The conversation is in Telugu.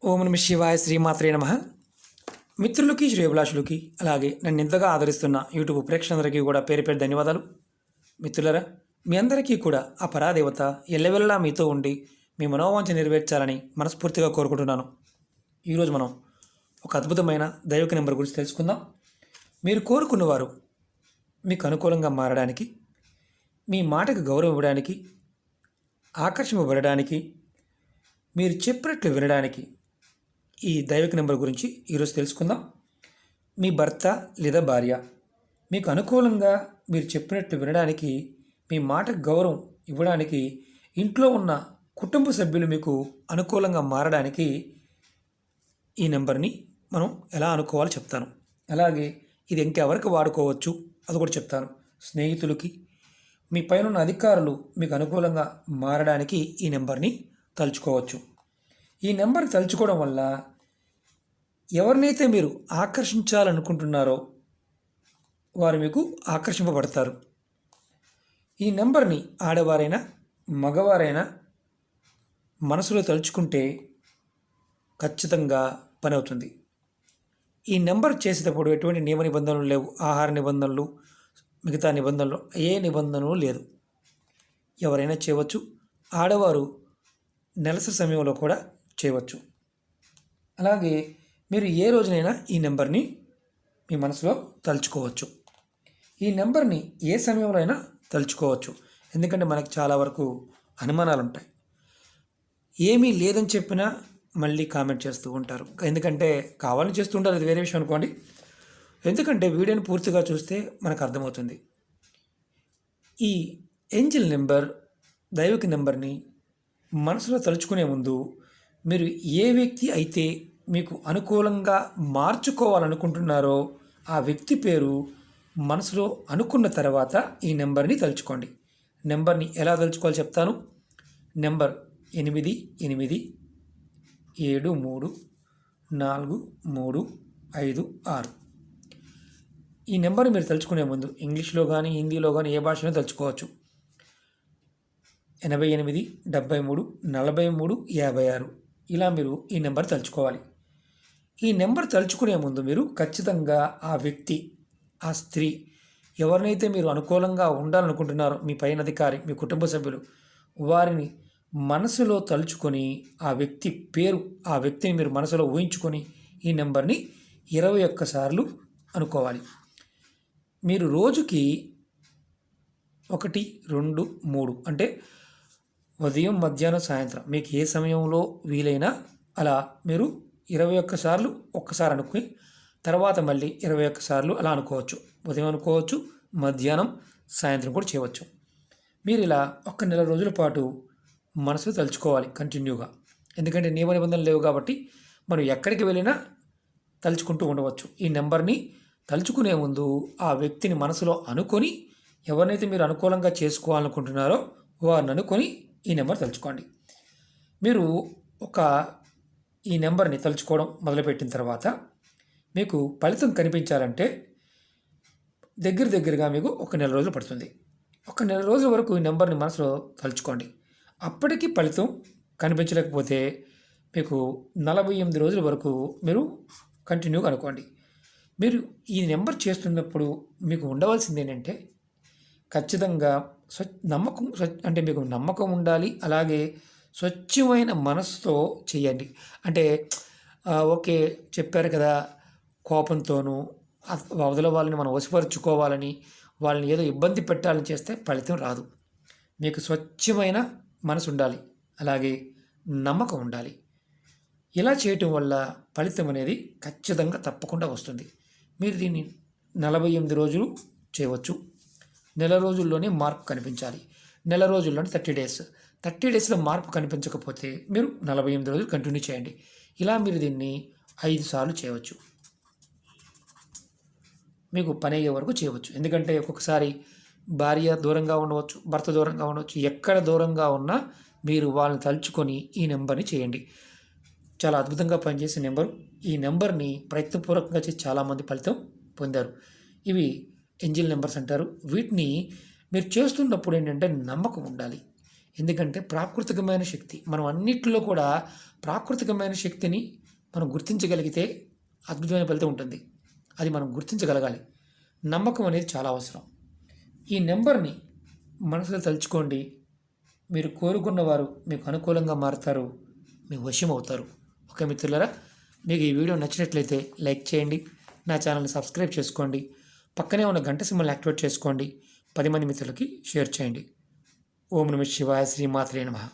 ఓం నమ శివాయ శ్రీమాత్రే నమ. మిత్రులకి శ్రేయభిలాషులకి అలాగే నన్ను ఎంతగా ఆదరిస్తున్న యూట్యూబ్ ప్రేక్షకులందరికీ కూడా పేరు పేరు ధన్యవాదాలు. మిత్రులరా, మీ అందరికీ కూడా ఆ పరాదేవత ఎల్లవెల్లలా మీతో ఉండి మీ మనోవాంఛ నెరవేర్చాలని మనస్ఫూర్తిగా కోరుకుంటున్నాను. ఈరోజు మనం ఒక అద్భుతమైన దైవిక నెంబర్ గురించి తెలుసుకుందాం. మీరు కోరుకున్నవారు మీకు అనుకూలంగా మారడానికి, మీ మాటకు గౌరవం ఇవ్వడానికి, ఆకర్షింపబడడానికి, మీరు చెప్పినట్లు వినడానికి ఈ దైవిక నెంబర్ గురించి ఈరోజు తెలుసుకుందాం. మీ భర్త లేదా భార్య మీకు అనుకూలంగా మీరు చెప్పినట్లు వినడానికి, మీ మాటకు గౌరవం ఇవ్వడానికి, ఇంట్లో ఉన్న కుటుంబ సభ్యులు మీకు అనుకూలంగా మారడానికి ఈ నెంబర్ని మనం ఎలా అనుకోవాలో చెప్తాను. అలాగే ఇది ఇంకెవరికి వాడుకోవచ్చు అది కూడా చెప్తాను. స్నేహితులకి, మీ పైన ఉన్న అధికారులు మీకు అనుకూలంగా మారడానికి ఈ నెంబర్ని తలుచుకోవచ్చు. ఈ నెంబర్ తలుచుకోవడం వల్ల ఎవరినైతే మీరు ఆకర్షించాలనుకుంటున్నారో వారు మీకు ఆకర్షింపబడతారు. ఈ నెంబర్ని ఆడవారైనా మగవారైనా మనసులో తలుచుకుంటే ఖచ్చితంగా పని అవుతుంది. ఈ నెంబర్ చేసేటప్పుడు ఎటువంటి నియమ నిబంధనలు లేవు. ఆహార నిబంధనలు, మిగతా నిబంధనలు, ఏ నిబంధనలు లేదు. ఎవరైనా చేయవచ్చు. ఆడవారు నెలసరి సమయంలో కూడా చేయవచ్చు. అలాగే మీరు ఏ రోజునైనా ఈ నెంబర్ని మీ మనసులో తలుచుకోవచ్చు. ఈ నెంబర్ని ఏ సమయంలో అయినా తలుచుకోవచ్చు. ఎందుకంటే మనకు చాలా వరకు అనుమానాలు ఉంటాయి. ఏమీ లేదని చెప్పినా మళ్ళీ కామెంట్ చేస్తూ ఉంటారు. ఎందుకంటే కావాలని చేస్తూ ఉంటారు, అది వేరే విషయం అనుకోండి. ఎందుకంటే వీడియోని పూర్తిగా చూస్తే మనకు అర్థమవుతుంది. ఈ ఏంజిల్ నెంబర్, దైవిక నెంబర్ని మనసులో తలుచుకునే ముందు మీరు ఏ వ్యక్తి అయితే మీకు అనుకూలంగా మార్చుకోవాలనుకుంటున్నారో ఆ వ్యక్తి పేరు మనసులో అనుకున్న తర్వాత ఈ నెంబర్ని తలుచుకోండి. నెంబర్ని ఎలా తలుచుకోవాలో చెప్తాను. నెంబర్ 88734356. ఈ నెంబర్ని మీరు తలుచుకునే ముందు ఇంగ్లీష్లో కానీ హిందీలో కానీ ఏ భాషలో తలుచుకోవచ్చు. 88 73 43 56. ఇలా మీరు ఈ నెంబర్ తలుచుకోవాలి. ఈ నెంబర్ తలుచుకునే ముందు మీరు ఖచ్చితంగా ఆ వ్యక్తి, ఆ స్త్రీ ఎవరినైతే మీరు అనుకూలంగా ఉండాలనుకుంటున్నారో, మీ పైన అధికారి, మీ కుటుంబ సభ్యులు, వారిని మనసులో తలుచుకొని ఆ వ్యక్తి పేరు, ఆ వ్యక్తిని మీరు మనసులో ఊహించుకొని ఈ నెంబర్ని 21 సార్లు అనుకోవాలి. మీరు రోజుకి 1, 2, 3 అంటే ఉదయం, మధ్యాహ్నం, సాయంత్రం మీకు ఏ సమయంలో వీలైనా అలా మీరు 21 సార్లు ఒక్కసారి అనుకుని తర్వాత మళ్ళీ 21 సార్లు అలా అనుకోవచ్చు. ఉదయం అనుకోవచ్చు, మధ్యాహ్నం, సాయంత్రం కూడా చేయవచ్చు. మీరు ఇలా 1 నెల రోజుల పాటు మనసు తలుచుకోవాలి కంటిన్యూగా. ఎందుకంటే నియమ నిబంధనలు లేవు కాబట్టి మనం ఎక్కడికి వెళ్ళినా తలుచుకుంటూ ఉండవచ్చు. ఈ నెంబర్ని తలుచుకునే ముందు ఆ వ్యక్తిని మనసులో అనుకొని, ఎవరినైతే మీరు అనుకూలంగా చేసుకోవాలనుకుంటున్నారో వారిని అనుకొని ఈ నెంబర్ తలుచుకోండి. మీరు ఈ నెంబర్ని తలుచుకోవడం మొదలుపెట్టిన తర్వాత మీకు ఫలితం కనిపించాలంటే దగ్గరగా మీకు 1 నెల రోజులు పడుతుంది. 1 నెల రోజుల వరకు ఈ నెంబర్ని మనసులో తలుచుకోండి. అప్పటికి ఫలితం కనిపించలేకపోతే మీకు 48 రోజుల వరకు మీరు కంటిన్యూగా అనుకోండి. మీరు ఈ నెంబర్ చేస్తున్నప్పుడు మీకు ఉండవలసింది ఏంటంటే ఖచ్చితంగా అంటే మీకు నమ్మకం ఉండాలి. అలాగే స్వచ్ఛమైన మనసుతో చేయండి. అంటే ఓకే చెప్పారు కదా, కోపంతోనూ అవతల వాళ్ళని మనం వశపరుచుకోవాలని, వాళ్ళని ఏదో ఇబ్బంది పెట్టాలని చేస్తే ఫలితం రాదు. మీకు స్వచ్ఛమైన మనసు ఉండాలి, అలాగే నమ్మకం ఉండాలి. ఇలా చేయటం వల్ల ఫలితం అనేది ఖచ్చితంగా తప్పకుండా వస్తుంది. మీరు దీన్ని 48 రోజులు చేయవచ్చు. నెల రోజుల్లోనే మార్పు కనిపించాలి. నెల రోజుల్లోనే 30 డేస్. 30 డేస్లో మార్పు కనిపించకపోతే మీరు 48 రోజులు కంటిన్యూ చేయండి. ఇలా మీరు దీన్ని 5 సార్లు చేయవచ్చు. మీకు పని అయ్యే వరకు చేయవచ్చు. ఎందుకంటే ఒక్కొక్కసారి భార్య దూరంగా ఉండవచ్చు, భర్త దూరంగా ఉండవచ్చు. ఎక్కడ దూరంగా ఉన్నా మీరు వాళ్ళని తలుచుకొని ఈ నెంబర్ని చేయండి. చాలా అద్భుతంగా పనిచేసే నెంబరు. ఈ నెంబర్ని ప్రయత్నపూర్వకంగా చేసి చాలామంది ఫలితం పొందారు. ఇవి ఏంజిల్ నెంబర్స్ అంటారు. వీటిని మీరు చేస్తున్నప్పుడు ఏంటంటే నమ్మకం ఉండాలి. ఎందుకంటే ప్రాకృతికమైన శక్తి, మనం అన్నిటిలో కూడా ప్రాకృతికమైన శక్తిని మనం గుర్తించగలిగితే అద్భుతమైన ఫలితం ఉంటుంది. అది మనం గుర్తించగలగాలి. నమ్మకం అనేది చాలా అవసరం. ఈ నెంబర్ని మనసులో తలుచుకోండి. మీరు కోరుకున్నవారు మీకు అనుకూలంగా మారుతారు, మీ వశం అవుతారు. ఓకే మిత్రులారా, మీకు ఈ వీడియో నచ్చినట్లయితే లైక్ చేయండి, నా ఛానల్ని సబ్స్క్రైబ్ చేసుకోండి, పక్కనే ఉన్న గంట సింబల్ని యాక్టివేట్ చేసుకోండి, 10 మంది మిత్రులకి షేర్ చేయండి. ఓం నమః శివాయ, శ్రీమాత్రే నమః.